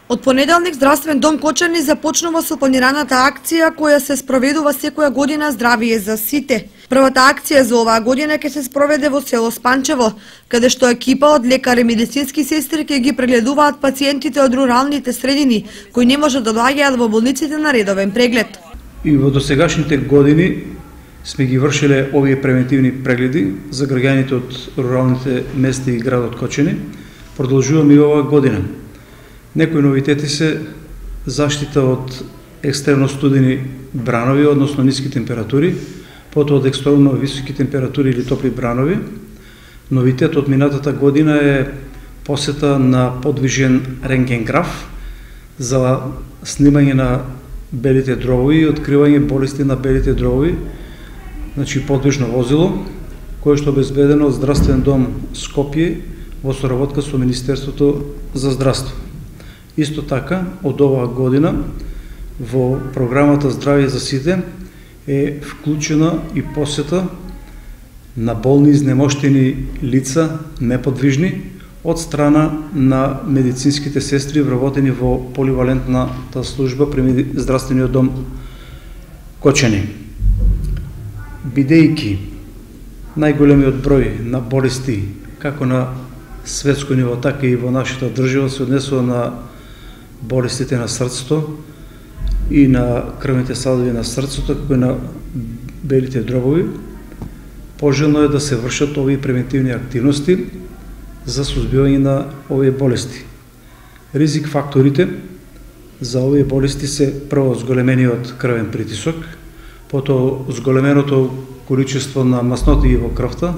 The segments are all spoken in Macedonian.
Од понеделник Здравствен дом Кочани започнува со планираната акција која се спроведува секоја година Здравие за сите. Првата акција за оваа година ќе се спроведе во село Спанчево, каде што екипа од лекари и медицински сестри ќе ги прегледуваат пациентите од руралните средини кои не можат да доаѓаат во болниците на редовен преглед. И во досегашните години сме ги вршиле овие превентивни прегледи за граѓаните од руралните места и градот Кочани. Продолжуваме и оваа година. Некои новитети се заштита од екстремно студени бранови, односно ниски температури, потоа од екстремно високи температури или топли бранови. Новитет од минатата година е посета на подвижен рентгенграф за снимање на белите дробови и откривање болести на белите дробови, значи подвижно возило, кое што е обезбедено од Здравствен дом Скопје во соработка со Министерството за здравство. Исто така, од оваа година во програмата Здравје за сите е вклучена и посета на болни изнемоштени лица, неподвижни, од страна на медицинските сестри вработени во поливалентната служба при Здравствениот дом Кочани. Бидејќи најголемиот број на болести, како на светско ниво, така и во нашата држава, се однесува на болестите на срцето и на крвните садови на срцето, како и на белите дробови, пожелно е да се вршат овие превентивни активности за сузбивање на овие болести. Ризик факторите за овие болести се прво зголемениот крвен притисок, потоа зголеменото количество на масноти во крвта,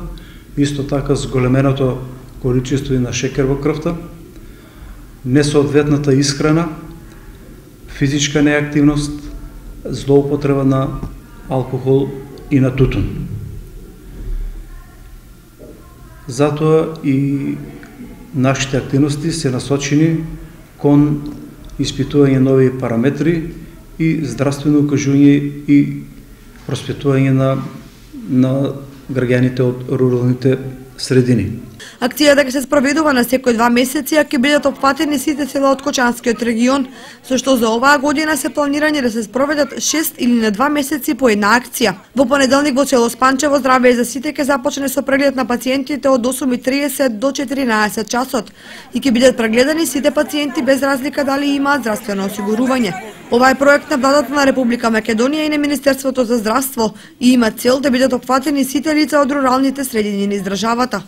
исто така зголеменото количество и на шекер во крвта, несоодветната исхрана, физичка неактивност, злоупотреба на алкохол и на тутун. Затоа и нашите активности се насочени кон испитување нови параметри и здравствено укажување и просветување на граѓаните од руралните средини. Акцијата ќе се спроведува на секој 2 месеци, а ќе бидат опфатени сите села од Кочанскиот регион, со што за оваа година се планирани да се спроведат 6 или на 2 месеци по една акција. Во понеделник во село Спанчево Здравје за сите ќе започне со преглед на пациентите од 8:30 до 14 часот и ќе бидат прегледани сите пациенти без разлика дали имаат здравствено осигурување. Ова е проект на владата на Република Македонија и на Министерството за здравство и има цел да бидат опфатени сите лица од руралните средини низ државата.